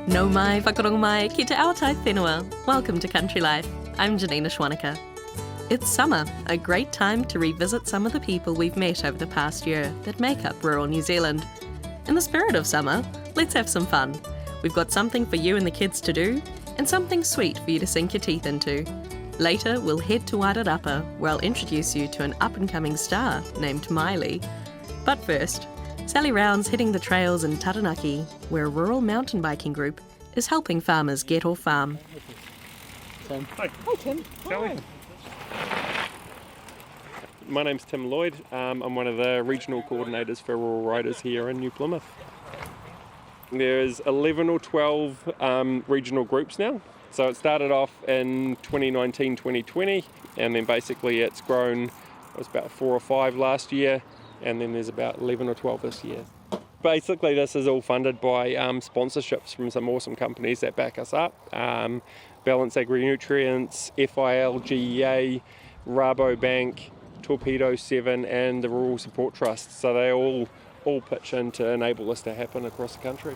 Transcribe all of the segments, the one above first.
No mai, whakarong mai, ki te aotai whenua. Welcome to Country Life. I'm Janina Schwanica. It's summer, a great time to revisit some of the people we've met over the past year that make up rural New Zealand. In the spirit of summer, let's have some fun. We've got something for you and the kids to do, and something sweet for you to sink your teeth into. Later, we'll head to Wairarapa, where I'll introduce you to an up-and-coming star named Miley. But first, Sally Round's hitting the trails in Taranaki, where a rural mountain biking group is helping farmers get off farm. Tim. Hi. Hi, Tim. Sally. Hi. My name's Tim Lloyd. I'm one of the regional coordinators for rural riders here in New Plymouth. There's 11 or 12 regional groups now. So it started off in 2019-2020, and then basically it's grown. It was about 4 or 5 last year, and then there's about 11 or 12 this year. Basically, this is all funded by sponsorships from some awesome companies that back us up. Balance Agri-Nutrients, FIL, GEA, Rabobank, Torpedo 7 and the Rural Support Trust. So they all pitch in to enable this to happen across the country.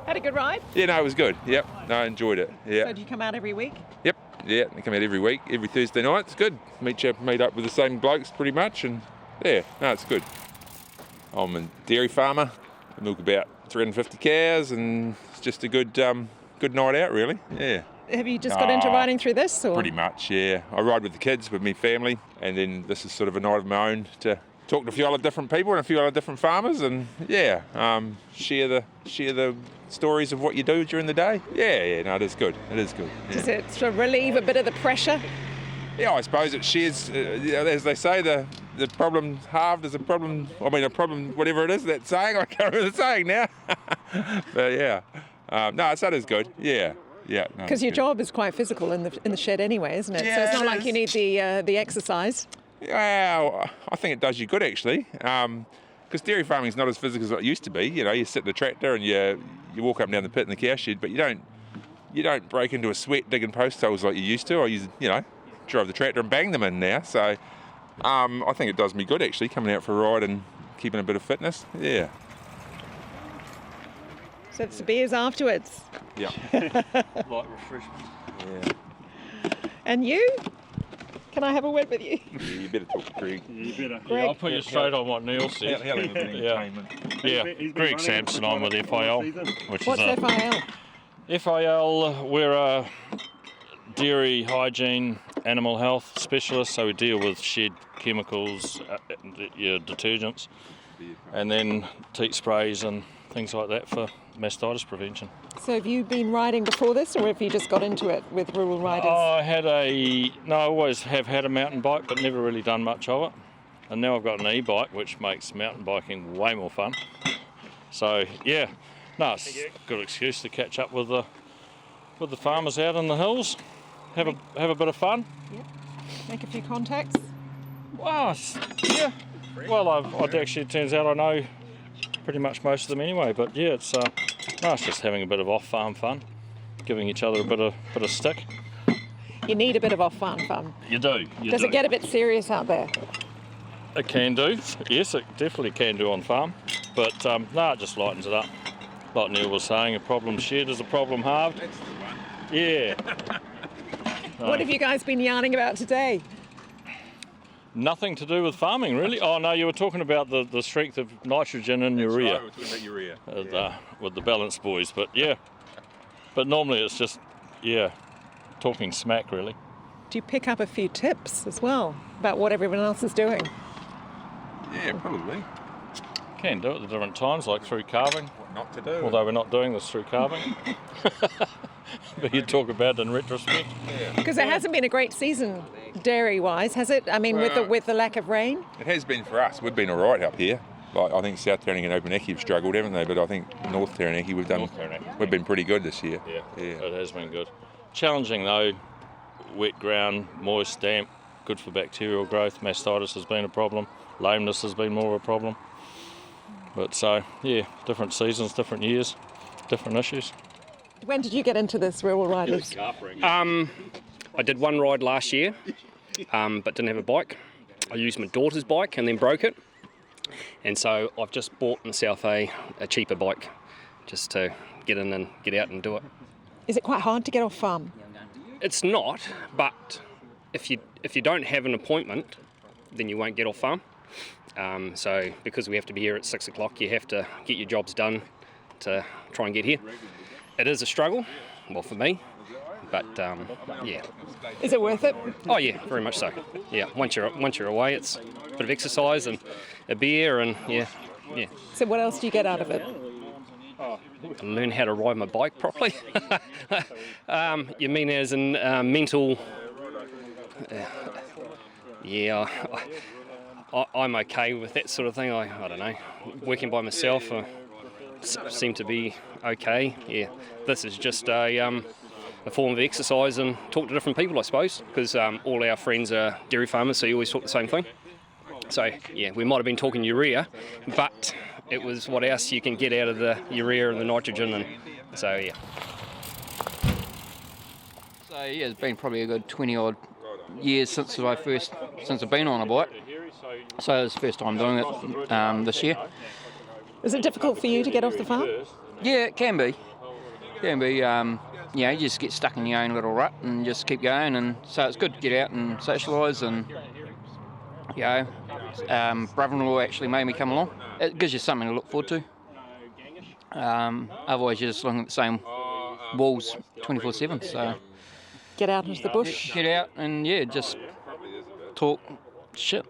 Had a good ride? Yeah, no, it was good. Yep, no, I enjoyed it. Yeah. So do you come out every week? Yep, yeah, they come out every week, every Thursday night. It's good. Meet up with the same blokes pretty much, and yeah, no, it's good. I'm a dairy farmer. I milk about 350 cows, and it's just a good night out, really. Yeah. Have you just got into riding through this? Or? Pretty much, yeah. I ride with the kids, with my family, and then this is sort of a night of my own to talk to a few other different people and a few other different farmers, and yeah, share the stories of what you do during the day. Yeah, no, it is good. It is good. Yeah. Does it sort of relieve a bit of the pressure? Yeah, I suppose it shares, as they say, the problem halved is a problem, whatever it is, that saying, I can't remember the saying now. But yeah, no, that is good, yeah. Yeah, because your job is quite physical in the shed anyway, isn't it? Yeah, so it's not it like is. you need the exercise. Yeah, I think it does you good actually, because dairy farming is not as physical as it used to be. You know, you sit in the tractor and you walk up and down the pit in the cow shed, but you don't break into a sweat digging post holes like you used to. I drive the tractor and bang them in now. So I think it does me good actually, coming out for a ride and keeping a bit of fitness. Yeah. So it's the beers afterwards. Yeah. Light refreshment. Yeah. And you? Can I have a word with you? You better talk to Greg. You better. Greg. Yeah, I'll put you straight on what Neil said. Yeah, Greg Sampson, I'm with FIL, which What's is FIL? FIL, we're a dairy hygiene animal health specialist, so we deal with shed chemicals, your detergents, and then teat sprays and things like that for mastitis prevention. So have you been riding before this, or have you just got into it with rural riders? I always have had a mountain bike, but never really done much of it. And now I've got an e-bike, which makes mountain biking way more fun. So yeah, no, it's a good excuse to catch up with the farmers out in the hills, have a bit of fun. Yep. Make a few contacts. Well, yeah. Well, it turns out I know pretty much most of them anyway. But yeah, it's just having a bit of off-farm fun, giving each other a bit of stick. You need a bit of off-farm fun. You do. Does it get a bit serious out there? It can do. Yes, it definitely can do on farm. But it just lightens it up. Like Neil was saying, a problem shared is a problem halved. That's the one. Yeah. What have you guys been yarning about today? Nothing to do with farming, really. Oh, no, you were talking about the strength of nitrogen in urea. Right, we're talking about urea. With the Balance boys, but yeah. But normally it's just, talking smack, really. Do you pick up a few tips as well about what everyone else is doing? Yeah, probably. Can do it at different times, like through calving. What not to do. Although we're not doing this through calving. But you talk about it in retrospect. Because there hasn't been a great season dairy-wise, has it? I mean, with the lack of rain? It has been for us. We've been all right up here. Like, I think South Taranaki and Opanaki have struggled, haven't they? But I think North Taranaki we've been pretty good this year. Yeah, it has been good. Challenging though, wet ground, moist, damp, good for bacterial growth. Mastitis has been a problem. Lameness has been more of a problem. But so, different seasons, different years, different issues. When did you get into this, rural riders? I did one ride last year, but didn't have a bike. I used my daughter's bike and then broke it. And so I've just bought myself a cheaper bike just to get in and get out and do it. Is it quite hard to get off farm? It's not, but if you don't have an appointment, then you won't get off farm. So because we have to be here at 6 o'clock, you have to get your jobs done to try and get here. It is a struggle, well, for me, but yeah. Is it worth it? Oh yeah, very much so. Yeah, once you're away, it's a bit of exercise and a beer, and yeah. So what else do you get out of it? Learn how to ride my bike properly. You mean as in mental? Yeah, I'm okay with that sort of thing. I don't know. Working by myself, seem to be okay. Yeah, this is just a form of exercise and talk to different people, I suppose, because all our friends are dairy farmers, so you always talk the same thing. So yeah, we might have been talking urea, but it was what else you can get out of the urea and the nitrogen, and so yeah. So yeah, it's been probably a good 20 odd years since I've been on a bike. So it's the first time doing it this year. Is it difficult for you to get off the farm? Yeah, it can be. You just get stuck in your own little rut and just keep going, and so it's good to get out and socialise, and brother-in-law actually made me come along. It gives you something to look forward to. Otherwise you're just looking at the same walls 24/7. So Get out into the bush? Get out and just talk shit.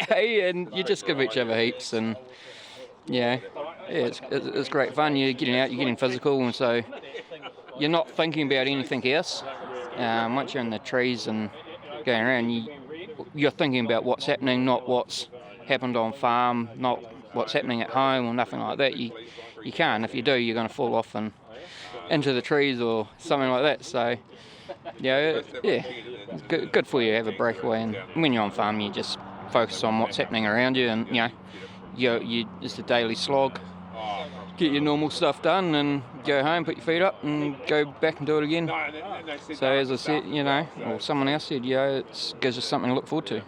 And you just give each other heaps, and it's great fun. You're getting out, you're getting physical, and so you're not thinking about anything else. Once you're in the trees and going around, you're thinking about what's happening, not what's happened on farm, not what's happening at home or nothing like that. You can't. If you do, you're going to fall off and into the trees or something like that. So it's good for you to have a breakaway. And when you're on farm, you just focus on what's happening around you, and you just a daily slog. Get your normal stuff done and go home, put your feet up and go back and do it again. So as I said, or someone else said, it gives us something to look forward to.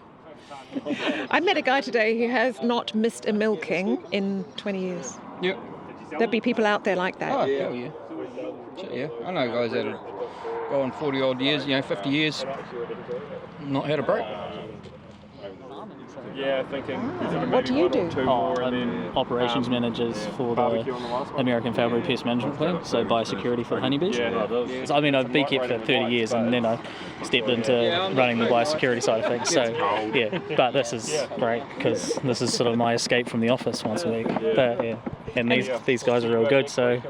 I met a guy today who has not missed a milking in 20 years. Yep. There'll be people out there like that. Oh, hell yeah. Yeah, I know guys that have gone 40 odd years, 50 years, not had a break. Yeah, thinking. What do you do? I'm operations managers for the American Family Pest Management Plan, so biosecurity for honeybees. So, I've been kept for 30 years, and then I stepped into running the biosecurity side of things. So but this is great because this is sort of my escape from the office once a week. But and these guys are real good. So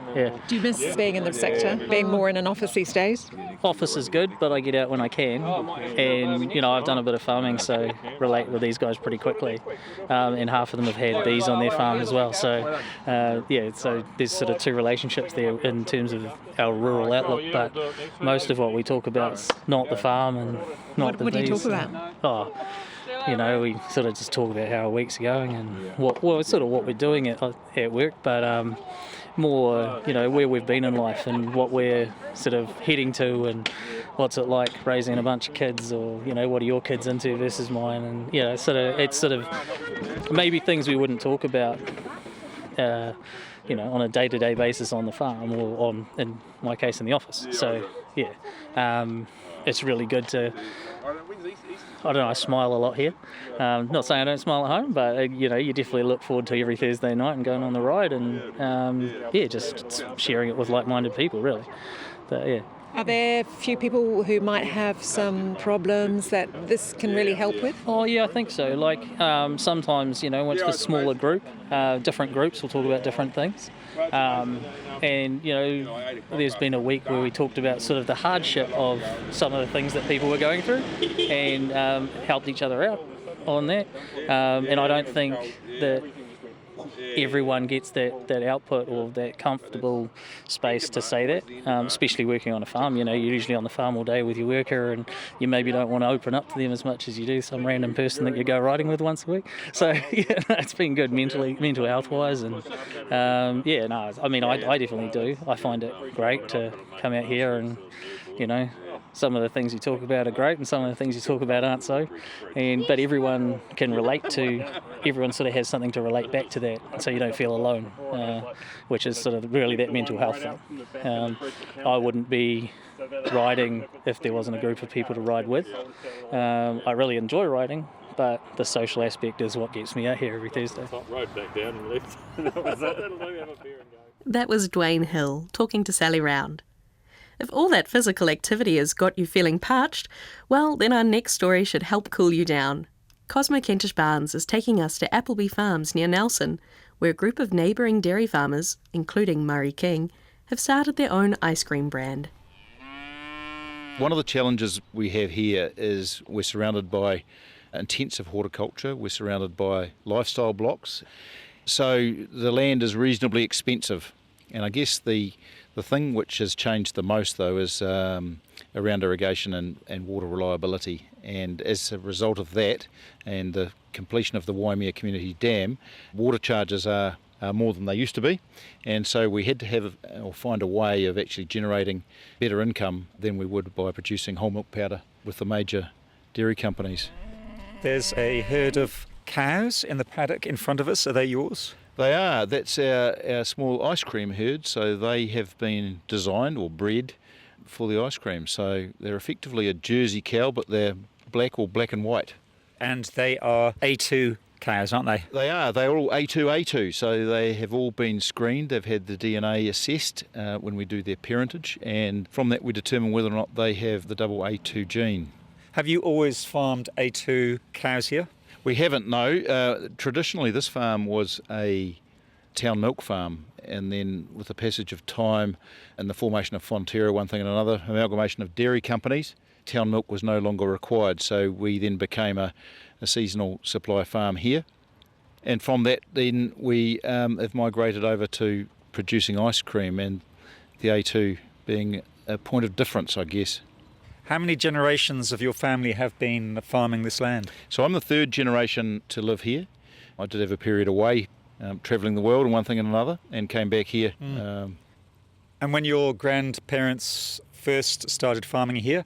Do you miss being in the sector, being more in an office these days? Office is good, but I get out when I can, and I've done a bit of farming, so relate with these guys pretty quickly, and half of them have had bees on their farm as well. So so there's sort of two relationships there in terms of our rural outlook, but most of what we talk about is not the farm and not the bees. What do you talk about? We sort of just talk about how our week's going and what we're doing at work, but more, where we've been in life and what we're sort of heading to, and what's it like raising a bunch of kids, or what are your kids into versus mine, and it's sort of maybe things we wouldn't talk about on a day-to-day basis on the farm, or in my case in the office. So it's really good to, I smile a lot here. Not saying I don't smile at home, but you definitely look forward to every Thursday night and going on the ride, and just sharing it with like-minded people, really. But Are there few people who might have some problems that this can really help with? Oh yeah, I think so. Like sometimes, once the smaller group, different groups will talk about different things. And there's been a week where we talked about sort of the hardship of some of the things that people were going through, and helped each other out on that. And I don't think that everyone gets that output or that comfortable space to say that, especially working on a farm. You're usually on the farm all day with your worker, and you maybe don't want to open up to them as much as you do some random person that you go riding with once a week. So it's been good mental health wise, and I definitely do. I find it great to come out here and some of the things you talk about are great and some of the things you talk about aren't so. But everyone can relate to, everyone sort of has something to relate back to that, so you don't feel alone, which is sort of really that mental health thing. I wouldn't be riding if there wasn't a group of people to ride with. I really enjoy riding, but the social aspect is what gets me out here every Thursday. Rode back down and left. That was it. That was Dwayne Hill talking to Sally Round. If all that physical activity has got you feeling parched, well, then our next story should help cool you down. Cosmo Kentish Barnes is taking us to Appleby Farms near Nelson, where a group of neighbouring dairy farmers, including Murray King, have started their own ice cream brand. One of the challenges we have here is we're surrounded by intensive horticulture, we're surrounded by lifestyle blocks, so the land is reasonably expensive. And I guess the thing which has changed the most, though, is around irrigation and water reliability. And as a result of that and the completion of the Waimea Community Dam, water charges are more than they used to be. And so we had to find a way of actually generating better income than we would by producing whole milk powder with the major dairy companies. There's a herd of cows in the paddock in front of us. Are they yours? They are. That's our small ice cream herd, so they have been designed or bred for the ice cream. So they're effectively a Jersey cow, but they're black or black and white. And they are A2 cows, aren't they? They are. They're all A2, so they have all been screened. They've had the DNA assessed when we do their parentage, and from that we determine whether or not they have the double A2 gene. Have you always farmed A2 cows here? We haven't, no. Traditionally this farm was a town milk farm, and then with the passage of time and the formation of Fonterra, one thing and another, amalgamation of dairy companies, town milk was no longer required, so we then became a seasonal supply farm here. And from that then we have migrated over to producing ice cream, and the A2 being a point of difference, I guess. How many generations of your family have been farming this land? So I'm the third generation to live here. I did have a period away, travelling the world and one thing and another, and came back here. And when your grandparents first started farming here,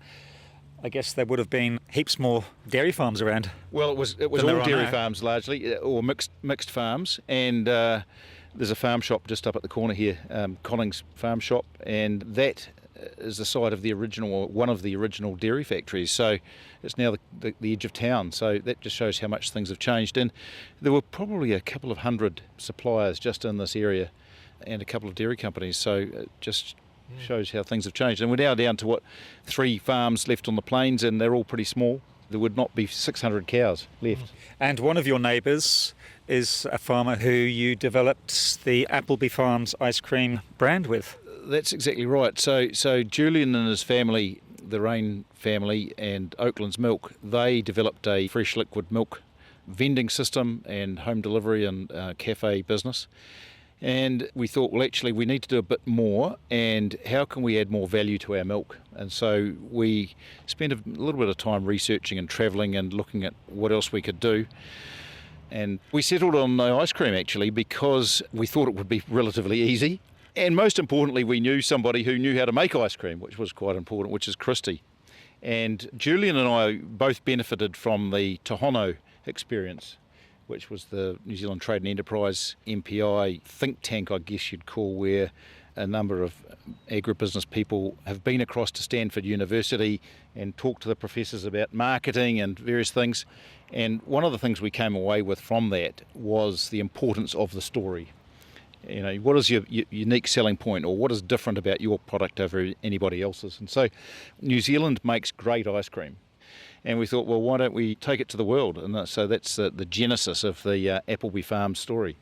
I guess there would have been heaps more dairy farms around. Well, it was all dairy farms largely, or mixed farms, and there's a farm shop just up at the corner here, Collings Farm Shop, and that is the site of the original, or one of the original dairy factories. So it's now the edge of town. So that just shows how much things have changed. And there were probably a couple of hundred suppliers just in this area, and a couple of dairy companies. So it just shows how things have changed. And we're now down to 3 farms left on the plains, and they're all pretty small. There would not be 600 cows left. And one of your neighbours is a farmer who you developed the Appleby Farms ice cream brand with. That's exactly right. So Julian and his family, the Rain family and Oakland's Milk, they developed a fresh liquid milk vending system and home delivery and cafe business. And we thought, well, actually, we need to do a bit more, and how can we add more value to our milk? And so we spent a little bit of time researching and travelling and looking at what else we could do. And we settled on the ice cream, actually, because we thought it would be relatively easy. And most importantly, we knew somebody who knew how to make ice cream, which was quite important, which is Christy. And Julian and I both benefited from the Tohono experience, which was the New Zealand Trade and Enterprise MPI think tank, I guess you'd call, where a number of agribusiness people have been across to Stanford University and talked to the professors about marketing and various things. And one of the things we came away with from that was the importance of the story. You know, what is your unique selling point, or what is different about your product over anybody else's? And so New Zealand makes great ice cream. And we thought, well, why don't we take it to the world? And so that's the genesis of the Appleby Farms story.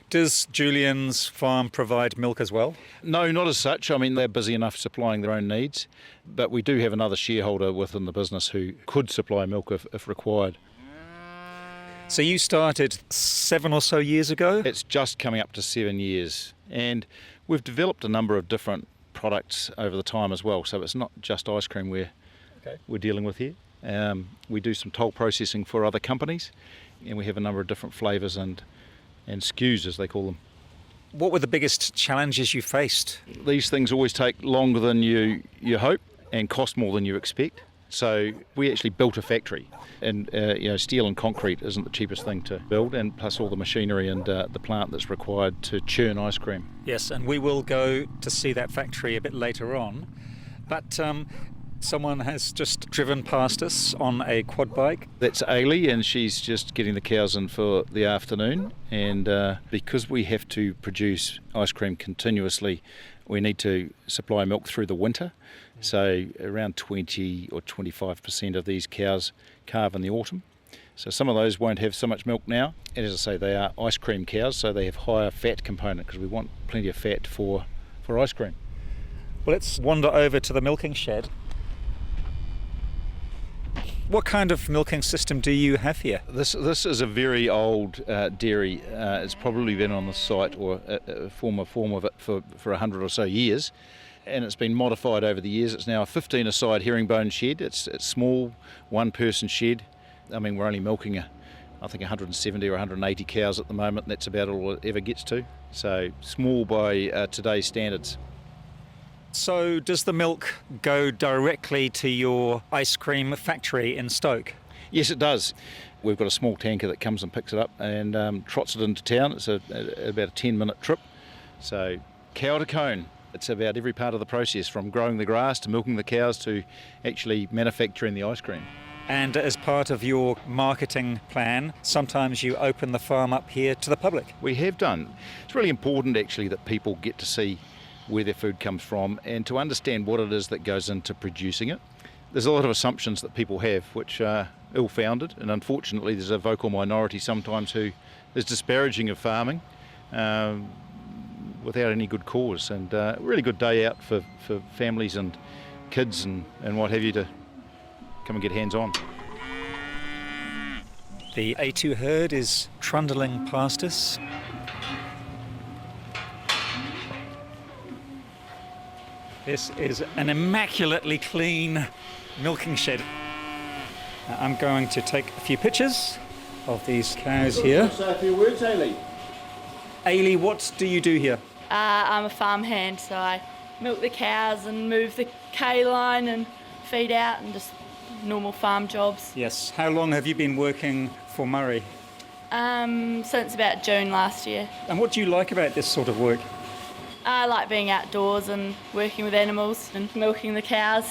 Does Julian's farm provide milk as well? No, not as such. I mean, they're busy enough supplying their own needs. But we do have another shareholder within the business who could supply milk if required. So you started 7 or so years ago? It's just coming up to 7 years. And we've developed a number of different products over the time as well. So it's not just ice cream we're dealing with here. We do some toll processing for other companies, and we have a number of different flavours and SKUs, as they call them. What were the biggest challenges you faced? These things always take longer than you hope. and cost more than you expect. So we actually built a factory, and steel and concrete isn't the cheapest thing to build, and plus all the machinery and the plant that's required to churn ice cream. Yes, and we will go to see that factory a bit later on. But someone has just driven past us on a quad bike. That's Ailey, and she's just getting the cows in for the afternoon. And because we have to produce ice cream continuously, we need to supply milk through the winter. So around 20 or 25% of these cows calve in the autumn. So some of those won't have so much milk now. And as I say, they are ice cream cows, so they have higher fat component because we want plenty of fat for ice cream. Well, let's wander over to the milking shed. What kind of milking system do you have here? This is a very old dairy. It's probably been on the site or a form of it for 100 or so years, and it's been modified over the years. It's now a 15-a-side herringbone shed. It's one-person shed. I mean, we're only milking I think 170 or 180 cows at the moment, and that's about all it ever gets to. So small by today's standards. So does the milk go directly to your ice cream factory in Stoke? Yes, it does. We've got a small tanker that comes and picks it up and trots it into town. It's about a 10-minute trip. So cow to cone. It's about every part of the process, from growing the grass to milking the cows to actually manufacturing the ice cream. And as part of your marketing plan, sometimes you open the farm up here to the public. We have done. It's really important actually that people get to see where their food comes from and to understand what it is that goes into producing it. There's a lot of assumptions that people have which are ill-founded, and unfortunately there's a vocal minority sometimes who is disparaging of farming without any good cause. And a really good day out for families and kids and what have you to come and get hands-on. The A2 herd is trundling past us. This is an immaculately clean milking shed. I'm going to take a few pictures of these cows here. Say a few words, Ailey. Ailey, what do you do here? I'm a farmhand, so I milk the cows and move the K-line and feed out and just normal farm jobs. Yes. How long have you been working for Murray? Since about June last year. And what do you like about this sort of work? I like being outdoors and working with animals and milking the cows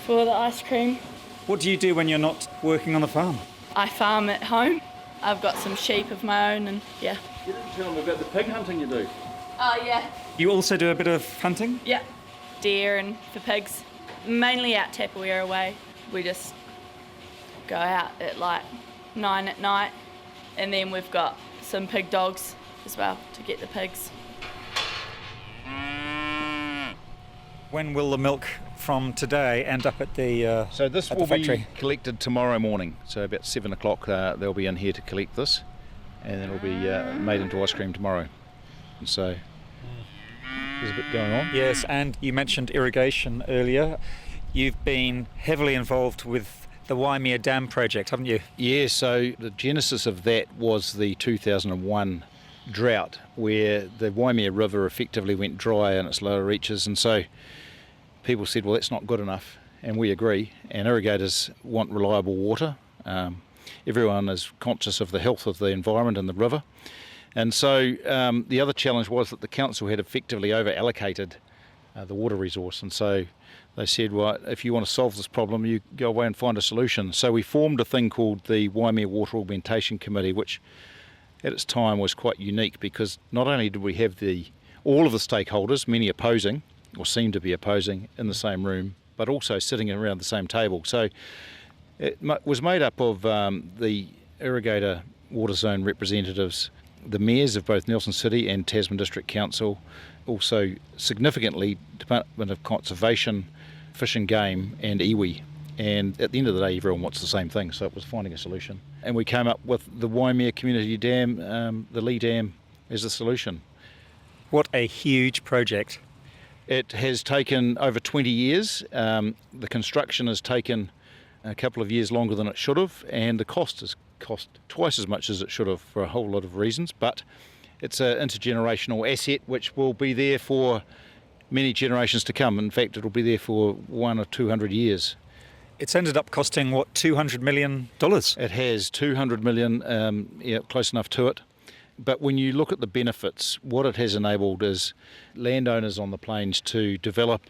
for the ice cream. What do you do when you're not working on the farm? I farm at home. I've got some sheep of my own and yeah. You didn't tell them about the pig hunting you do. Oh yeah. You also do a bit of hunting? Yeah. Deer and for pigs. Mainly out Tapawera way. We just go out at like 9 at night, and then we've got some pig dogs as well to get the pigs. When will the milk from today end up at the So this at will the factory? be collected tomorrow morning. So about 7 o'clock they'll be in here to collect this, and then it'll be made into ice cream tomorrow. And so there's a bit going on. Yes, and you mentioned irrigation earlier. You've been heavily involved with the Waimea Dam project, haven't you? Yeah, so the genesis of that was the 2001 drought, where the Waimea River effectively went dry in its lower reaches, and so people said, well, that's not good enough, and we agree, and irrigators want reliable water. Everyone is conscious of the health of the environment and the river, and so the other challenge was that the council had effectively over-allocated the water resource, and so they said, well, if you want to solve this problem, you go away and find a solution. So we formed a thing called the Waimea Water Augmentation Committee, which at its time was quite unique, because not only did we have all of the stakeholders, many opposing, or seemed to be opposing, in the same room, but also sitting around the same table. So it was made up of the irrigator water zone representatives, the mayors of both Nelson City and Tasman District Council, also significantly Department of Conservation, Fish and Game and iwi. And at the end of the day, everyone wants the same thing, so it was finding a solution. And we came up with the Waimea Community Dam, the Lee Dam, as the solution. What a huge project. It has taken over 20 years. The construction has taken a couple of years longer than it should have, and the cost has cost twice as much as it should have for a whole lot of reasons. But it's an intergenerational asset which will be there for many generations to come. In fact, it'll be there for 100 or 200 years. It's ended up costing, what, $200 million? It has 200 million, close enough to it. But when you look at the benefits, what it has enabled is landowners on the plains to develop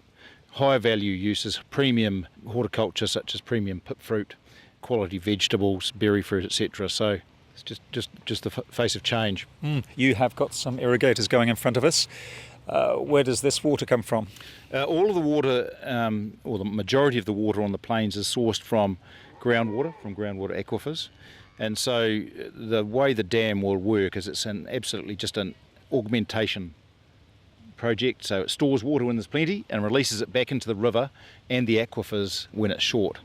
higher value uses, premium horticulture such as premium pip fruit, quality vegetables, berry fruit, etc. So it's just the face of change. You have got some irrigators going in front of us. Where does this water come from? All of the water, or the majority of the water on the plains is sourced from groundwater aquifers. And so the way the dam will work is it's absolutely just an augmentation project. So it stores water when there's plenty and releases it back into the river and the aquifers when it's short.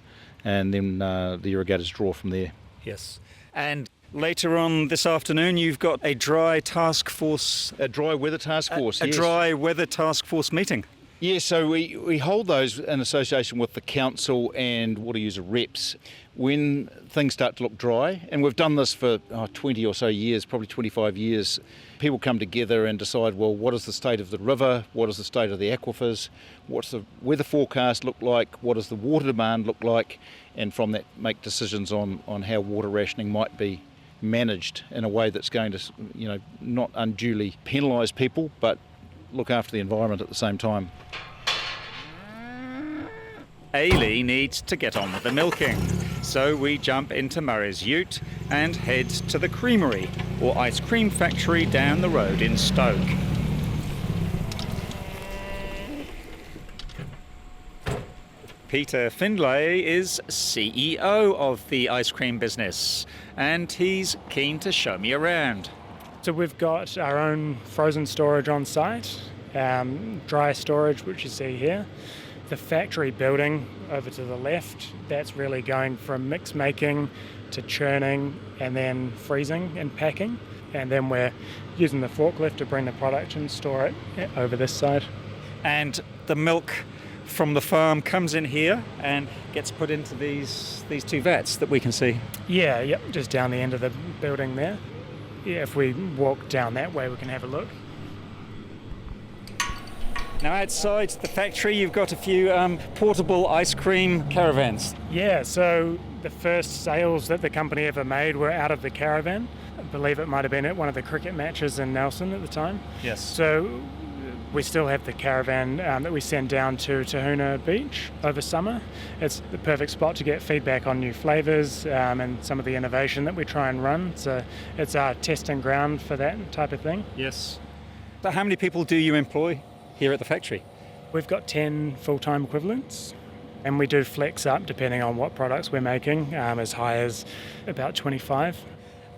And then the irrigators draw from there. Yes. And later on this afternoon, you've got a dry task force... A dry weather task force, yes. A dry weather task force meeting. Yeah, so we hold those in association with the council and water user reps when things start to look dry. And we've done this for 20 or so years, probably 25 years. People come together and decide, well, what is the state of the river? What is the state of the aquifers? What's the weather forecast look like? What does the water demand look like? And from that, make decisions on how water rationing might be managed in a way that's going to, not unduly penalise people, but look after the environment at the same time. Ailey needs to get on with the milking, so we jump into Murray's ute and head to the creamery, or ice cream factory down the road in Stoke. Peter Findlay is CEO of the ice cream business, and he's keen to show me around. So we've got our own frozen storage on site, dry storage, which you see here. The factory building over to the left, that's really going from mix making to churning and then freezing and packing. And then we're using the forklift to bring the product and store it over this side. And the milk from the farm comes in here and gets put into these two vats that we can see. Yeah, yep, just down the end of the building there. Yeah, if we walk down that way, we can have a look. Now outside the factory, you've got a few portable ice cream caravans. Yeah, so the first sales that the company ever made were out of the caravan. I believe it might have been at one of the cricket matches in Nelson at the time. Yes. So we still have the caravan that we send down to Tahuna Beach over summer. It's the perfect spot to get feedback on new flavours and some of the innovation that we try and run. So it's our testing ground for that type of thing. Yes. So how many people do you employ here at the factory? We've got 10 full-time equivalents, and we do flex up depending on what products we're making, as high as about 25.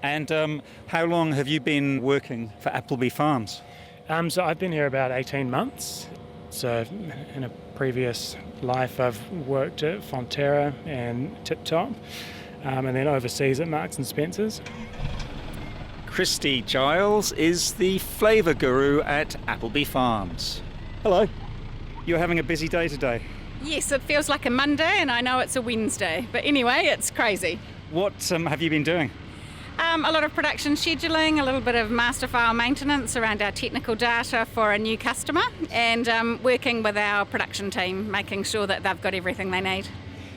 And how long have you been working for Appleby Farms? So I've been here about 18 months. So in a previous life I've worked at Fonterra and Tip Top, and then overseas at Marks and Spencer's. Christy Giles is the flavour guru at Appleby Farms. Hello. You're having a busy day today. Yes, it feels like a Monday and I know it's a Wednesday, but anyway, it's crazy. What have you been doing? A lot of production scheduling, a little bit of master file maintenance around our technical data for a new customer, and working with our production team, making sure that they've got everything they need.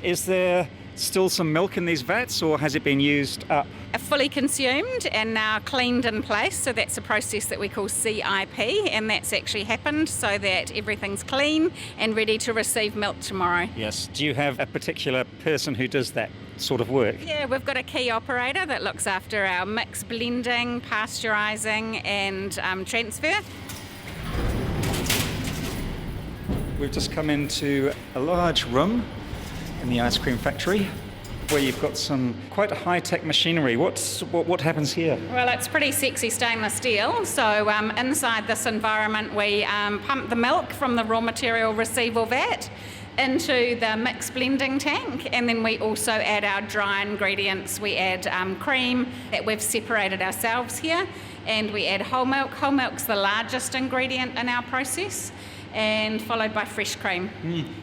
Is there still some milk in these vats, or has it been used up? Fully consumed and now cleaned in place, so that's a process that we call CIP, and that's actually happened so that everything's clean and ready to receive milk tomorrow. Yes. Do you have a particular person who does that sort of work? Yeah, we've got a key operator that looks after our mix blending, pasteurising and transfer. We've just come into a large room in the ice cream factory where you've got some quite high-tech machinery. What happens here? Well, it's pretty sexy stainless steel. So inside this environment we pump the milk from the raw material receival vat into the mix blending tank, and then we also add our dry ingredients. We add cream that we've separated ourselves here, and we add whole milk. Whole milk's the largest ingredient in our process, and followed by fresh cream.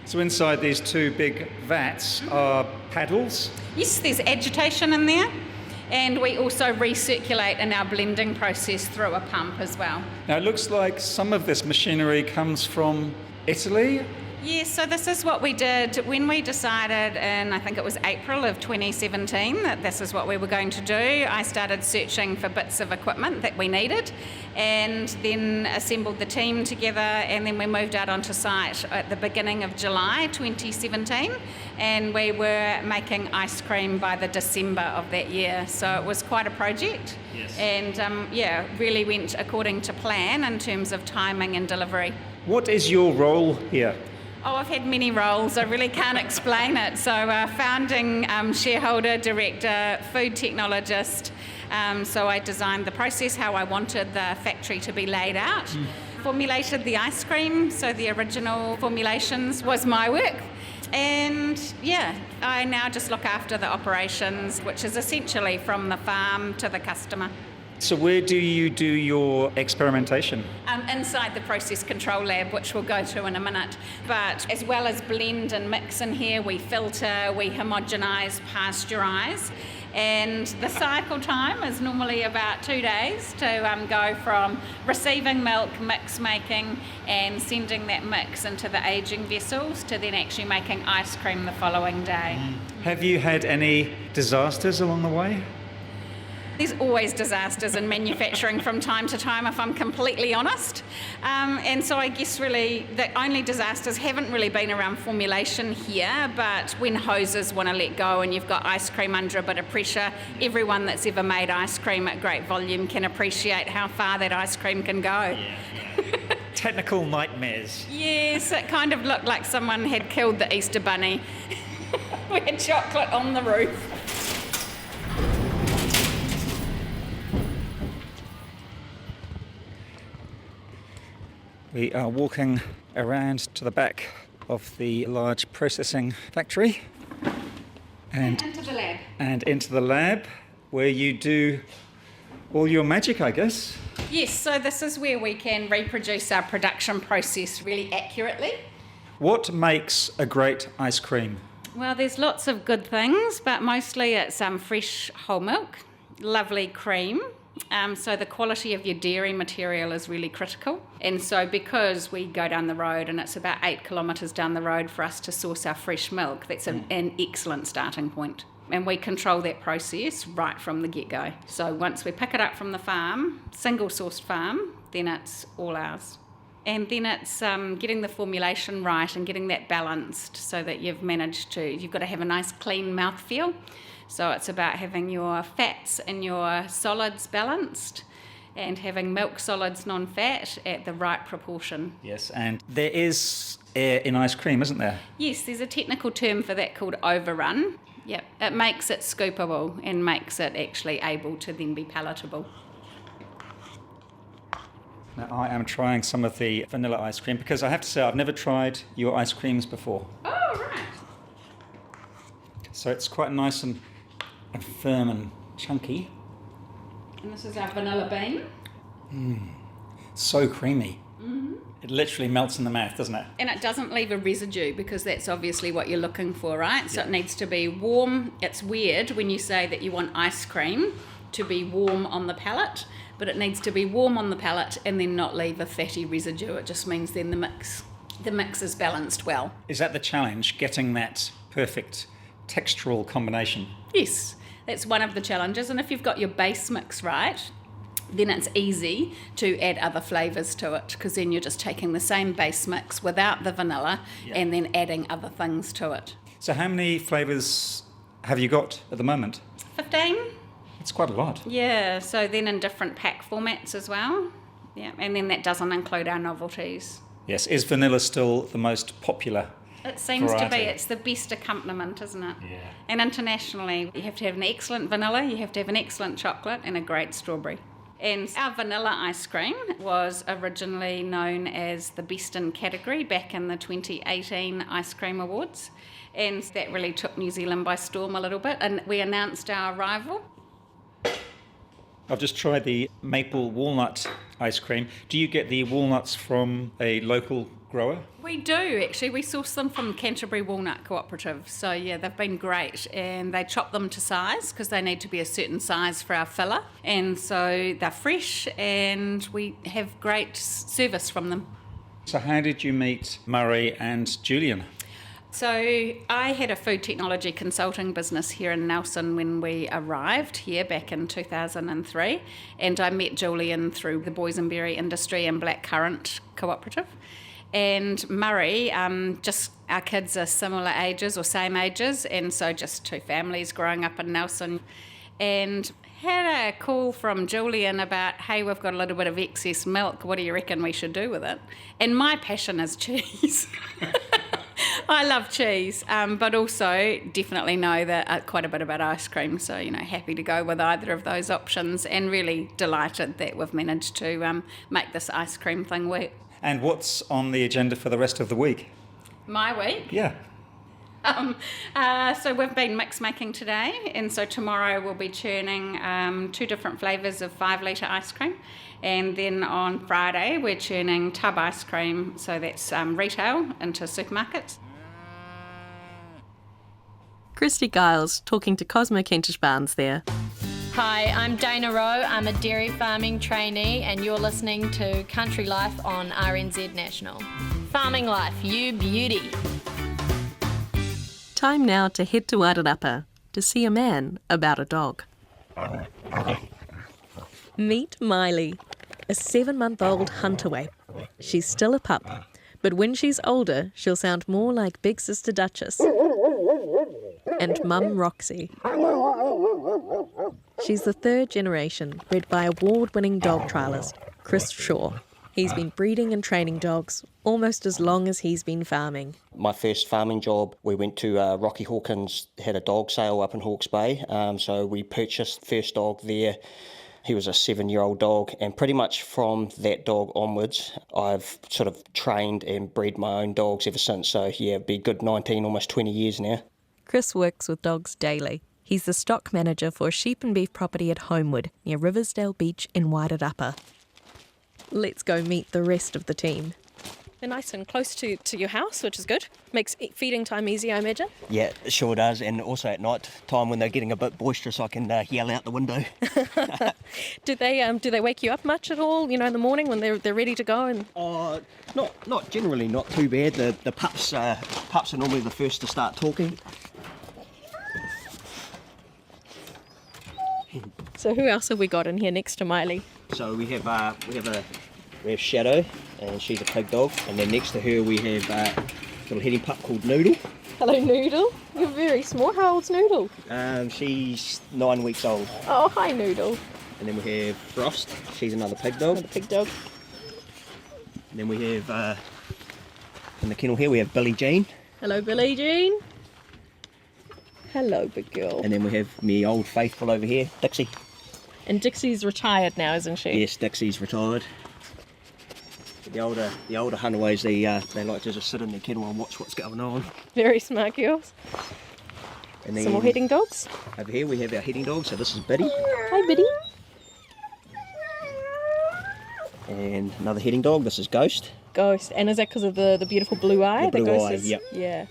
So inside these two big vats are paddles? Yes, there's agitation in there, And we also recirculate in our blending process through a pump as well. Now it looks like some of this machinery comes from Italy. Yes, so this is what we did when we decided in, I think it was April of 2017, that this is what we were going to do. I started searching for bits of equipment that we needed and then assembled the team together, and then we moved out onto site at the beginning of July 2017, and we were making ice cream by the December of that year. So it was quite a project. Yes. And really went according to plan in terms of timing and delivery. What is your role here? Oh, I've had many roles. I really can't explain it. So founding shareholder, director, food technologist. So I designed the process, how I wanted the factory to be laid out. Formulated the ice cream, so the original formulations was my work. And I now just look after the operations, which is essentially from the farm to the customer. So where do you do your experimentation? Inside the process control lab, which we'll go to in a minute. But as well as blend and mix in here, we filter, we homogenise, pasteurise. And the cycle time is normally about 2 days to go from receiving milk, mix making, and sending that mix into the aging vessels to then actually making ice cream the following day. Have you had any disasters along the way? There's always disasters in manufacturing from time to time, if I'm completely honest. And so I guess really the only disasters haven't really been around formulation here, but when hoses want to let go and you've got ice cream under a bit of pressure, everyone that's ever made ice cream at great volume can appreciate how far that ice cream can go. Technical nightmares. Yes, it kind of looked like someone had killed the Easter Bunny. We had chocolate on the roof. We are walking around to the back of the large processing factory and into the lab. And into the lab where you do all your magic, I guess. Yes, so this is where we can reproduce our production process really accurately. What makes a great ice cream? Well, there's lots of good things, but mostly it's fresh whole milk, lovely cream. So the quality of your dairy material is really critical. And so because we go down the road and it's about 8 kilometres down the road for us to source our fresh milk, that's an excellent starting point. And we control that process right from the get-go. So once we pick it up from the farm, single-sourced farm, then it's all ours. And then it's getting the formulation right and getting that balanced so that you've got to have a nice clean mouthfeel. So it's about having your fats and your solids balanced and having milk solids non-fat at the right proportion. Yes, and there is air in ice cream, isn't there? Yes, there's a technical term for that called overrun. Yep, it makes it scoopable and makes it actually able to then be palatable. Now I am trying some of the vanilla ice cream because I have to say I've never tried your ice creams before. Oh, right. So it's quite nice and firm and chunky. And this is our vanilla bean. So creamy. Mm-hmm. It literally melts in the mouth, doesn't it? And it doesn't leave a residue because that's obviously what you're looking for, right? So it needs to be warm. It's weird when you say that you want ice cream to be warm on the palate, but it needs to be warm on the palate and then not leave a fatty residue. It just means then the mix is balanced well. Is that the challenge, getting that perfect textural combination? Yes, that's one of the challenges. And if you've got your base mix right, then it's easy to add other flavours to it because then you're just taking the same base mix without the vanilla and then adding other things to it. So how many flavours have you got at the moment? 15. It's quite a lot. Yeah, so then in different pack formats as well. Yeah, and then that doesn't include our novelties. Yes, is vanilla still the most popular? It seems variety? to be. It's the best accompaniment, isn't it? Yeah. And internationally, you have to have an excellent vanilla, you have to have an excellent chocolate and a great strawberry. And our vanilla ice cream was originally known as the best in category back in the 2018 Ice Cream Awards. And that really took New Zealand by storm a little bit. And we announced our arrival. I've just tried the maple walnut ice cream. Do you get the walnuts from a local grower? We do, actually. We source them from Canterbury Walnut Cooperative. So, yeah, they've been great. And they chop them to size because they need to be a certain size for our filler. And so they're fresh and we have great service from them. So how did you meet Murray and Julian? So I had a food technology consulting business here in Nelson when we arrived here back in 2003, and I met Julian through the boysenberry industry and blackcurrant cooperative. And Murray, just our kids are similar ages or same ages, and so just two families growing up in Nelson. And had a call from Julian about, hey, we've got a little bit of excess milk, what do you reckon we should do with it? And my passion is cheese. I love cheese, but also definitely know that quite a bit about ice cream. So, happy to go with either of those options and really delighted that we've managed to make this ice cream thing work. And what's on the agenda for the rest of the week? My week? Yeah. So we've been mix making today, and so tomorrow we'll be churning 2 different flavours of 5 litre ice cream, and then on Friday we're churning tub ice cream, so that's retail into supermarkets. Christy Giles talking to Cosmo Kentish Barnes there. Hi, I'm Dana Rowe. I'm a dairy farming trainee and you're listening to Country Life on RNZ National. Farming life, you beauty. Time now to head to Wairarapa to see a man about a dog. Meet Miley, a 7-month-old Huntaway. She's still a pup, but when she's older, she'll sound more like Big Sister Duchess and Mum Roxy. She's the 3rd generation, bred by award-winning dog trialist Chris Shaw. He's been breeding and training dogs almost as long as he's been farming. My first farming job, we went to Rocky Hawkins, had a dog sale up in Hawke's Bay, so we purchased first dog there. He was a 7-year-old dog, and pretty much from that dog onwards, I've sort of trained and bred my own dogs ever since. So yeah, it'd be a good 19, almost 20 years now. Chris works with dogs daily. He's the stock manager for a sheep and beef property at Homewood, near Riversdale Beach in Wairarapa. Let's go meet the rest of the team. They're nice and close to your house, which is good. Makes feeding time easy, I imagine. Yeah, it sure does, and also at night time when they're getting a bit boisterous, I can yell out the window. Do they wake you up much at all? In the morning when they're ready to go? And Not generally, not too bad. The pups are normally the first to start talking. So who else have we got in here next to Miley? So we have Shadow, and she's a pig dog, and then next to her we have a little heading pup called Noodle. Hello, Noodle. You're very small. How old's Noodle? She's 9 weeks old. Oh, hi, Noodle. And then we have Frost. She's another pig dog. Another pig dog. And then we have in the kennel here we have Billie Jean. Hello, Billie Jean. Hello, big girl. And then we have me old faithful over here, Dixie. And Dixie's retired now, isn't she? Yes, Dixie's retired. The older Huntaways, they like to just sit in their kennel and watch what's going on. Very smart girls. And then some more heading dogs. Over here we have our heading dog, so this is Biddy. Hi, Biddy. And another heading dog, this is Ghost. Ghost. And is that because of the beautiful blue eye? The blue Ghost eye, is, yep. Yeah.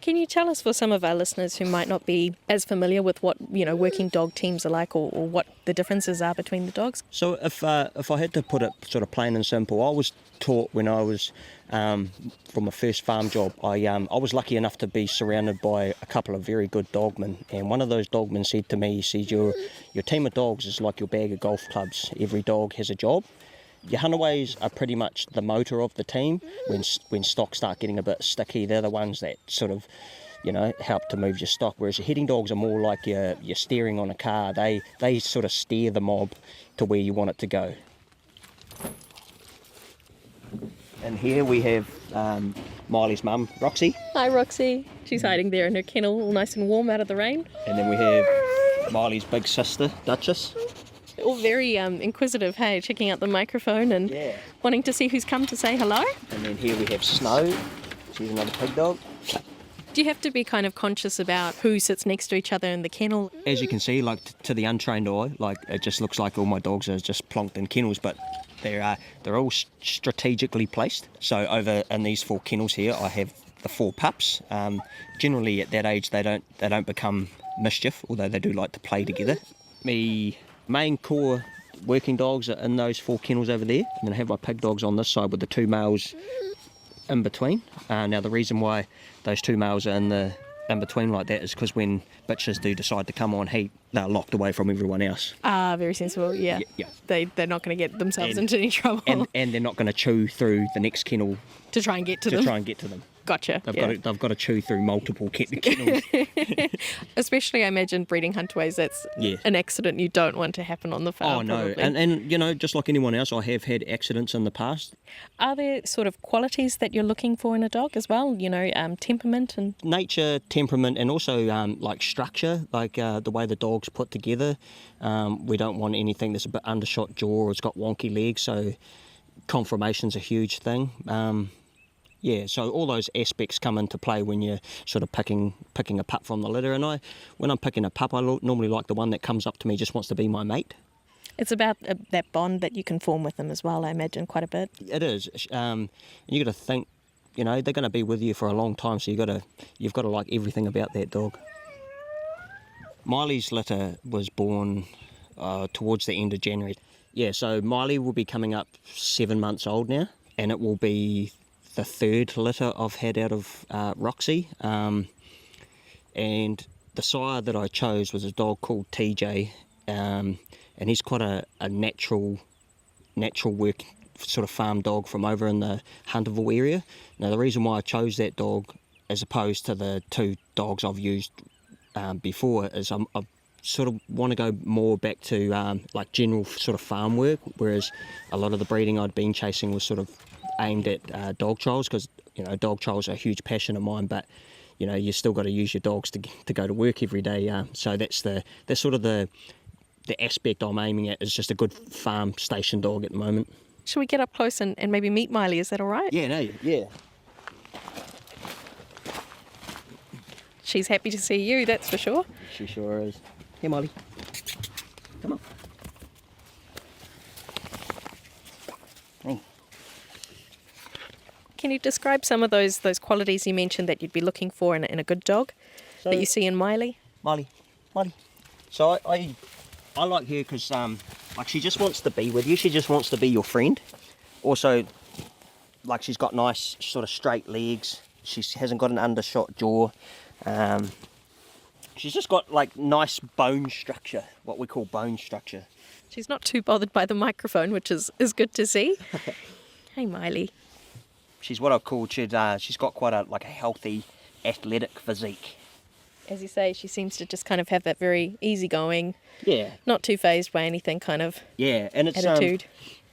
Can you tell us, for some of our listeners who might not be as familiar with what working dog teams are like, or what the differences are between the dogs? So if I had to put it sort of plain and simple, I was taught when I was from my first farm job, I was lucky enough to be surrounded by a couple of very good dogmen, and one of those dogmen said to me, he said, your team of dogs is like your bag of golf clubs. Every dog has a job. Your Huntaways are pretty much the motor of the team. When stock start getting a bit sticky, they're the ones that sort of, help to move your stock. Whereas your heading dogs are more like your steering on a car. They sort of steer the mob to where you want it to go. And here we have Miley's mum, Roxy. Hi, Roxy. She's hiding there in her kennel, all nice and warm out of the rain. And then we have Miley's big sister, Duchess. All very inquisitive, hey, checking out the microphone and wanting to see who's come to say hello. And then here we have Snow. She's another pig dog. Do you have to be kind of conscious about who sits next to each other in the kennel? As you can see, like to the untrained eye, like it just looks like all my dogs are just plonked in kennels, but they're all strategically placed. So over in these 4 kennels here, I have the 4 pups. Generally at that age, they don't become mischief, although they do like to play together. My main core working dogs are in those 4 kennels over there, and then I have my pig dogs on this side with the 2 males in between. Now the reason why those 2 males are in between like that is because when bitches do decide to come on heat, they're locked away from everyone else. Ah, very sensible, yeah. They're not going to get themselves into any trouble. And they're not going to chew through the next kennel to try and get to them. Gotcha. They've got to chew through multiple kennels. Especially, I imagine, breeding Huntaways, that's an accident you don't want to happen on the farm. Oh, no. Probably. And, you know, just like anyone else, I have had accidents in the past. Are there sort of qualities that you're looking for in a dog as well? You know, temperament and... Nature, temperament, and also, like, structure, like the way the dog's put together. We don't want anything that's a bit undershot jaw or it's got wonky legs, so conformation's a huge thing. So all those aspects come into play when you're sort of picking a pup from the litter. And when I'm picking a pup, I normally like the one that comes up to me, just wants to be my mate. It's about that bond that you can form with them as well, I imagine, quite a bit. It is. And you got to think, you know, they're going to be with you for a long time, so you've got to like everything about that dog. Miley's litter was born towards the end of January. Yeah, so Miley will be coming up 7 months old now, and it will be the 3rd litter I've had out of Roxy. And the sire that I chose was a dog called TJ, and he's quite a natural work sort of farm dog from over in the Huntaway area. Now the reason why I chose that dog as opposed to the 2 dogs I've used before is I sort of want to go more back to like general sort of farm work, whereas a lot of the breeding I'd been chasing was sort of aimed at dog trials, because you know dog trials are a huge passion of mine, but you know you still got to use your dogs to go to work every day. So that's sort of the aspect I'm aiming at, is just a good farm station dog at the moment. Should we get up close and maybe meet Miley? Is that all right? Yeah. She's happy to see you, that's for sure. She sure is. Hey Miley, come on. Hey. Can you describe some of those qualities you mentioned that you'd be looking for in a good dog that you see in Miley? Miley. So I like her because like she just wants to be with you. She just wants to be your friend. Also, like she's got nice sort of straight legs. She hasn't got an undershot jaw. She's just got like nice bone structure, what we call bone structure. She's not too bothered by the microphone, which is good to see. Hey Miley. She's what I've called, she's got quite a healthy, athletic physique. As you say, she seems to just kind of have that very easygoing, yeah, not too phased by anything kind of and it's, attitude.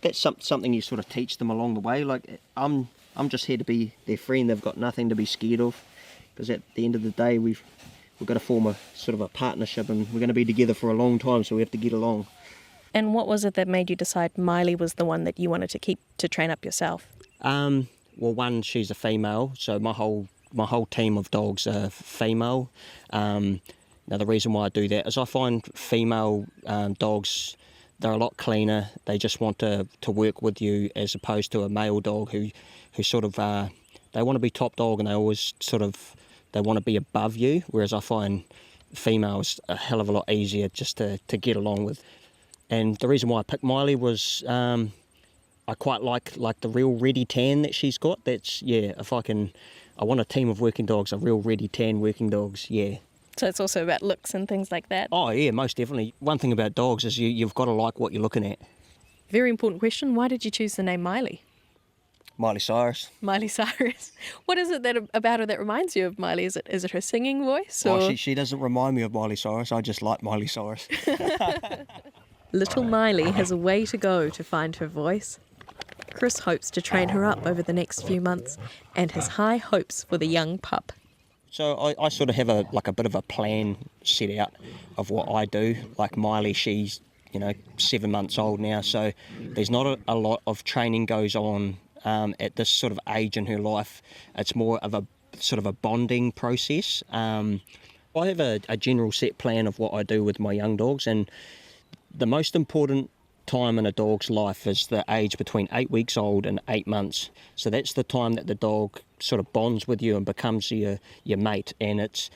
That's something you sort of teach them along the way. Like I'm just here to be their friend. They've got nothing to be scared of, because at the end of the day we've got to form a sort of a partnership, and we're going to be together for a long time, so we have to get along. And what was it that made you decide Miley was the one that you wanted to keep to train up yourself? Well, one, she's a female, so my whole team of dogs are female. Now the reason why I do that is I find female dogs, they're a lot cleaner. They just want to work with you, as opposed to a male dog who sort of they want to be top dog, and they always they want to be above you. Whereas I find females a hell of a lot easier just to get along with. And the reason why I picked Miley was I quite like the real ready tan that she's got. That's, I want a team of working dogs, a real ready tan working dogs, yeah. So it's also about looks and things like that? Oh yeah, most definitely. One thing about dogs is you've got to like what you're looking at. Very important question. Why did you choose the name Miley? Miley Cyrus. Miley Cyrus. What is it about her that reminds you of Miley? Is it her singing voice? Or? Oh, she doesn't remind me of Miley Cyrus. I just like Miley Cyrus. Little Miley has a way to go to find her voice. Chris hopes to train her up over the next few months and has high hopes for the young pup. So I sort of have a bit of a plan set out of what I do. Like Miley, she's 7 months old now, so there's not a lot of training goes on at this sort of age in her life. It's more of sort of a bonding process. I have a general set plan of what I do with my young dogs, and the most important time in a dog's life is the age between 8 weeks old and 8 months. So that's the time that the dog sort of bonds with you and becomes your mate. And it's,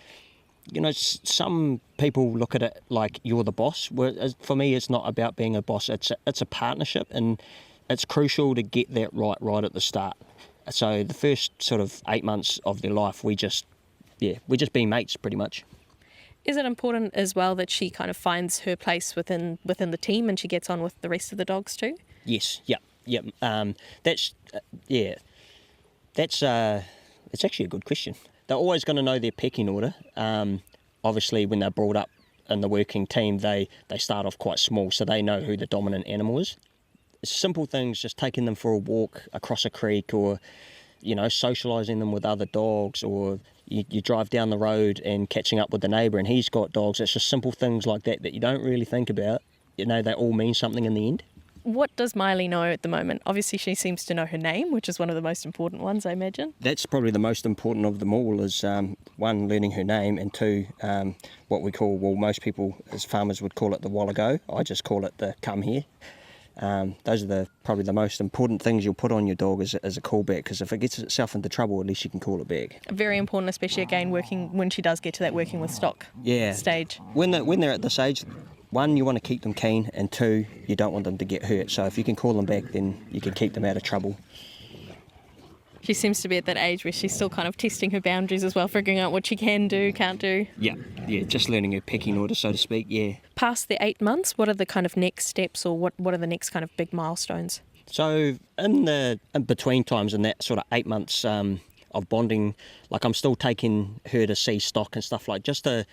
you know, some people look at it like you're the boss. For me, it's not about being a boss. It's a partnership, and it's crucial to get that right at the start. So the first sort of 8 months of their life, we're just being mates pretty much. Is it important as well that she kind of finds her place within the team and she gets on with the rest of the dogs too? Yes, yep. It's actually a good question. They're always going to know their pecking order. Obviously, when they're brought up in the working team, they start off quite small, so they know who the dominant animal is. Simple things, just taking them for a walk across a creek, or, you know, socialising them with other dogs, or you drive down the road and catching up with the neighbour and he's got dogs. It's just simple things like that you don't really think about. You know, they all mean something in the end. What does Miley know at the moment? Obviously, she seems to know her name, which is one of the most important ones, I imagine. That's probably the most important of them all, is one, learning her name, and two, what we call, well, most people as farmers would call it the wallago. I just call it the come here. Those are probably the most important things you'll put on your dog as a callback, because if it gets itself into trouble, at least you can call it back. Very important, especially again when she does get to that working with stock stage. When they're at this age, one, you want to keep them keen, and two, you don't want them to get hurt. So if you can call them back, then you can keep them out of trouble. She seems to be at that age where she's still kind of testing her boundaries as well, figuring out what she can do, can't do. Yeah, just learning her pecking order, so to speak, yeah. Past the 8 months, what are the kind of next steps, or what are the next kind of big milestones? So in between times, in that sort of 8 months of bonding, like I'm still taking her to see stock and stuff, like just to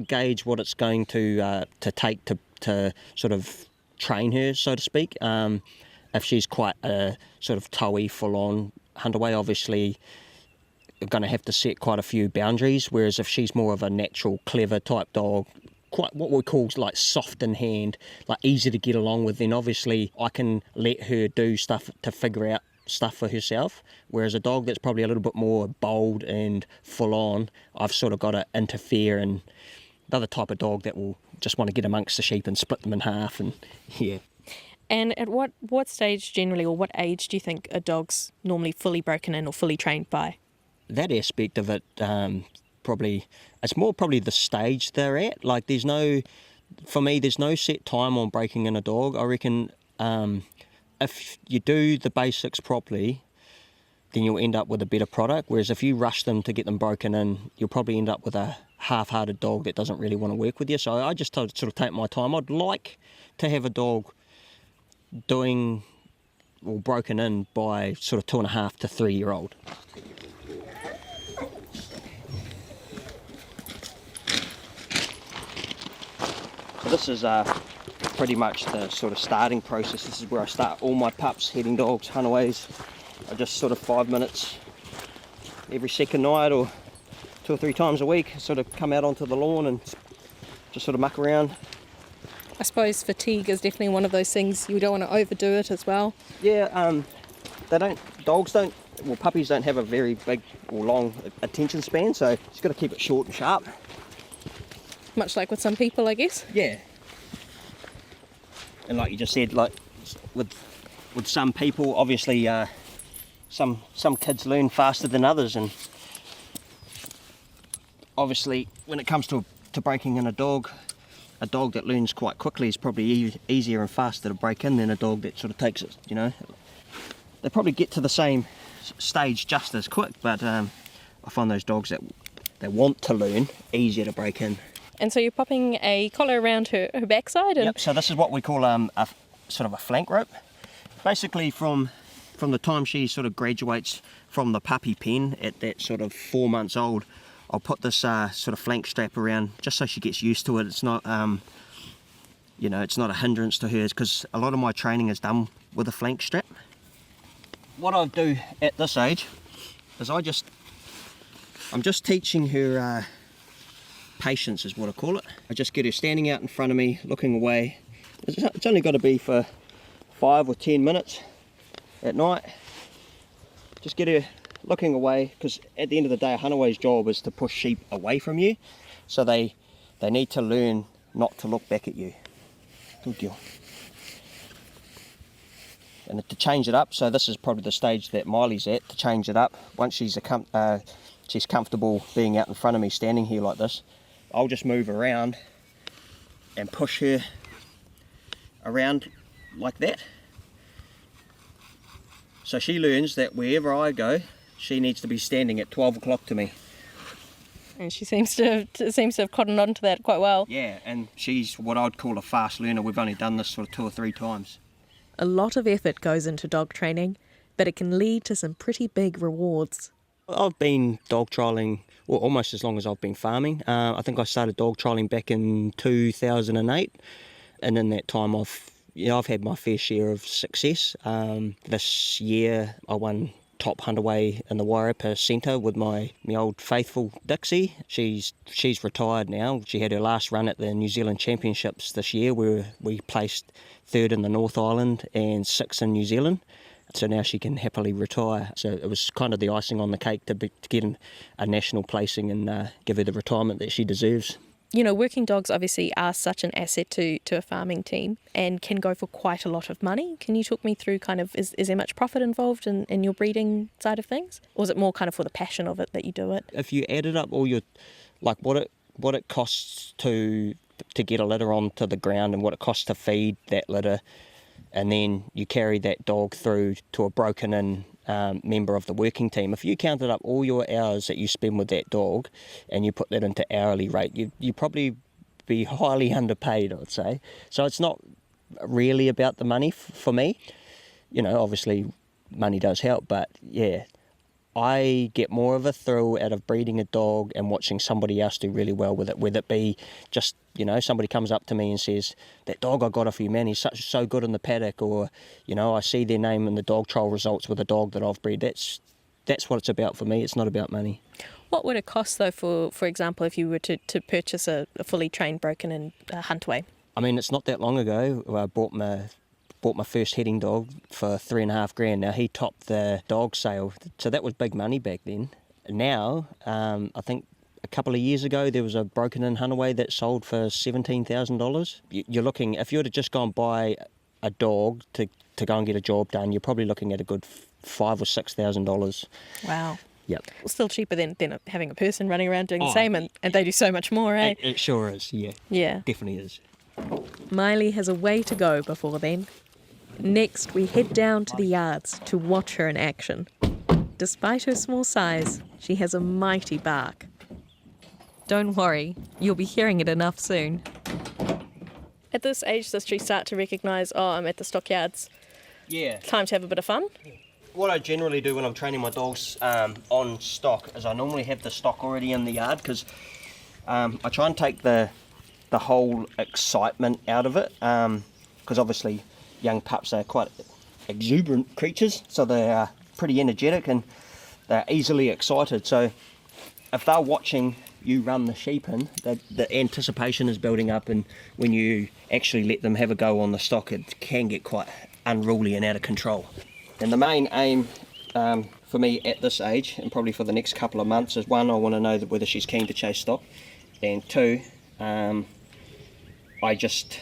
gauge what it's going to take to sort of train her, so to speak. If she's quite a sort of towy, full-on Huntaway, obviously you're going to have to set quite a few boundaries, whereas if she's more of a natural, clever type dog, quite what we call like soft in hand, like easy to get along with, then obviously I can let her do stuff to figure out stuff for herself. Whereas a dog that's probably a little bit more bold and full on, I've sort of got to interfere, and the other type of dog that will just want to get amongst the sheep and split them in half, and yeah. And at what stage generally, or what age do you think a dog's normally fully broken in or fully trained by? That aspect of it, it's more probably the stage they're at. Like there's no set time on breaking in a dog. I reckon if you do the basics properly, then you'll end up with a better product. Whereas if you rush them to get them broken in, you'll probably end up with a half-hearted dog that doesn't really want to work with you. So I just sort of take my time. I'd like to have a dog doing or broken in by sort of 2.5 to 3 year old. So this is pretty much the sort of starting process. This is where I start all my pups, heading dogs, Huntaways. I just sort of 5 minutes every second night, or 2 or 3 times a week, sort of come out onto the lawn and just sort of muck around. I suppose fatigue is definitely one of those things. You don't want to overdo it as well. Yeah, puppies don't have a very big or long attention span, so you've got to keep it short and sharp. Much like with some people, I guess. Yeah. And like you just said, like with some people, obviously some kids learn faster than others, and obviously when it comes to breaking in a dog that learns quite quickly is probably easier and faster to break in than a dog that sort of takes it, you know. They probably get to the same stage just as quick, but I find those dogs that they want to learn easier to break in. And so you're popping a collar around her backside? And... Yep, so this is what we call a sort of a flank rope. Basically from the time she sort of graduates from the puppy pen at that sort of 4 months old, I'll put this sort of flank strap around just so she gets used to it. It's not, it's not a hindrance to her, because a lot of my training is done with a flank strap. What I do at this age is I'm just teaching her patience, is what I call it. I just get her standing out in front of me, looking away. It's only got to be for 5 or 10 minutes at night. Just get her looking away, because at the end of the day, a Huntaway's job is to push sheep away from you, so they need to learn not to look back at you. Good girl. And to change it up, so this is probably the stage that Miley's at, to change it up. Once she's comfortable being out in front of me, standing here like this, I'll just move around and push her around like that. So she learns that wherever I go, she needs to be standing at 12 o'clock to me. And she seems to have cottoned on to that quite well. Yeah, and she's what I'd call a fast learner. We've only done this sort of 2 or 3 times. A lot of effort goes into dog training, but it can lead to some pretty big rewards. I've been dog trialling almost as long as I've been farming. I think I started dog trialling back in 2008, and in that time I've had my fair share of success. This year I won top Huntaway in the Wairarapa Centre with my old faithful Dixie. She's retired now. She had her last run at the New Zealand Championships this year, where we placed 3rd in the North Island and 6th in New Zealand. So now she can happily retire. So it was kind of the icing on the cake to get a national placing and give her the retirement that she deserves. You know, working dogs obviously are such an asset to a farming team and can go for quite a lot of money. Can you talk me through kind of, is there much profit involved in your breeding side of things? Or is it more kind of for the passion of it that you do it? If you added up all your, like what it costs to get a litter onto the ground and what it costs to feed that litter, and then you carry that dog through to a broken in member of the working team. If you counted up all your hours that you spend with that dog and you put that into hourly rate, you'd probably be highly underpaid, I'd say. So it's not really about the money for me. You know, obviously money does help, but yeah, I get more of a thrill out of breeding a dog and watching somebody else do really well with it, whether it be just, you know, somebody comes up to me and says, that dog I got off you, man, he's so good in the paddock, or, you know, I see their name in the dog trial results with a dog that I've bred. That's what it's about for me. It's not about money. What would it cost, though, for example, if you were to purchase a fully trained broken in Huntaway? I mean, it's not that long ago I bought my first heading dog for $3,500. Now, he topped the dog sale, so that was big money back then. Now, I think a couple of years ago there was a broken in Huntaway that sold for $17,000. You're looking, if you were to just go and buy a dog to go and get a job done, you're probably looking at a good $5,000 or $6,000. Wow. Yep. Still cheaper than having a person running around doing the same, and they do so much more, eh? It sure is, yeah. Yeah. Definitely is. Miley has a way to go before then. Next, we head down to the yards to watch her in action. Despite her small size, she has a mighty bark. Don't worry, you'll be hearing it enough soon. At this age, does she start to recognise, I'm at the stockyards? Yeah. Time to have a bit of fun? What I generally do when I'm training my dogs on stock is I normally have the stock already in the yard, because I try and take the whole excitement out of it, because obviously young pups are quite exuberant creatures, so they are pretty energetic and they're easily excited. So if they're watching you run the sheep in, the anticipation is building up, and when you actually let them have a go on the stock, it can get quite unruly and out of control. And the main aim for me at this age, and probably for the next couple of months, is one, I want to know whether she's keen to chase stock, and two, I just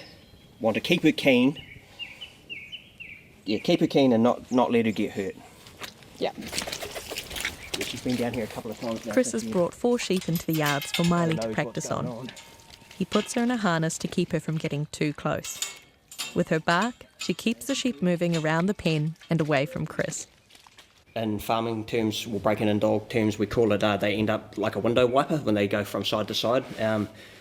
want to keep her keen. Yeah, keep her keen and not let her get hurt. Yeah. She's been down here a couple of times now. Chris has brought 4 sheep into the yards for Miley to practice on. He puts her in a harness to keep her from getting too close. With her bark, she keeps the sheep moving around the pen and away from Chris. In farming terms, or breaking in dog terms, we call it, they end up like a window wiper when they go from side to side.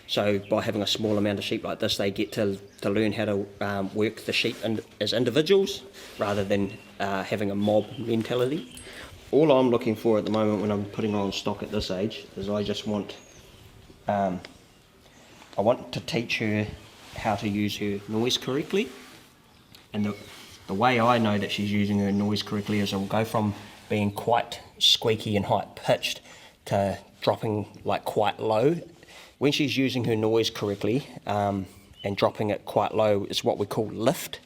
So by having a small amount of sheep like this, they get to learn how to work the sheep as individuals rather than having a mob mentality. All I'm looking for at the moment when I'm putting on stock at this age is I just want, I want to teach her how to use her noise correctly. And the way I know that she's using her noise correctly is I'll go from being quite squeaky and high-pitched to dropping like quite low. When she's using her noise correctly and dropping it quite low is what we call lift.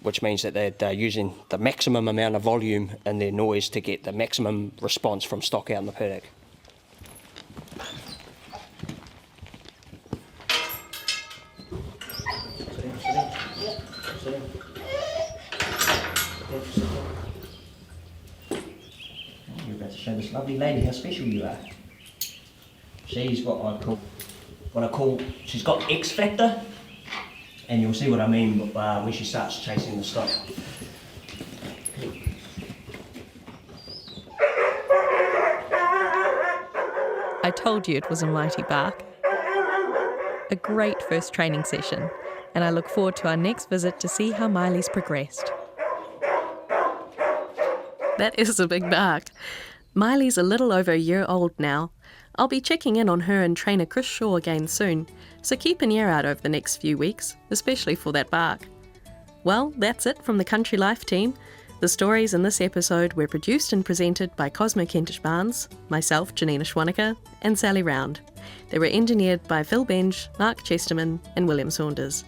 which means that they're using the maximum amount of volume in their noise to get the maximum response from stock out in the paddock. You're about to show this lovely lady how special you are. She's she's got X factor, and you'll see what I mean when she starts chasing the stock. I told you it was a mighty bark. A great first training session, and I look forward to our next visit to see how Miley's progressed. That is a big bark. Miley's a little over a year old now. I'll be checking in on her and trainer Chris Shaw again soon, so keep an ear out over the next few weeks, especially for that bark. Well, that's it from the Country Life team. The stories in this episode were produced and presented by Cosmo Kentish Barnes, myself, Janina Schwanica, and Sally Round. They were engineered by Phil Benj, Mark Chesterman, and William Saunders.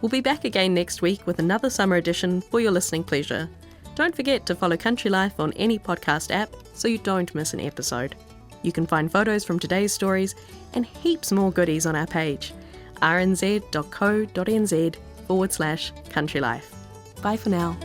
We'll be back again next week with another summer edition for your listening pleasure. Don't forget to follow Country Life on any podcast app so you don't miss an episode. You can find photos from today's stories and heaps more goodies on our page, rnz.co.nz/countrylife. Bye for now.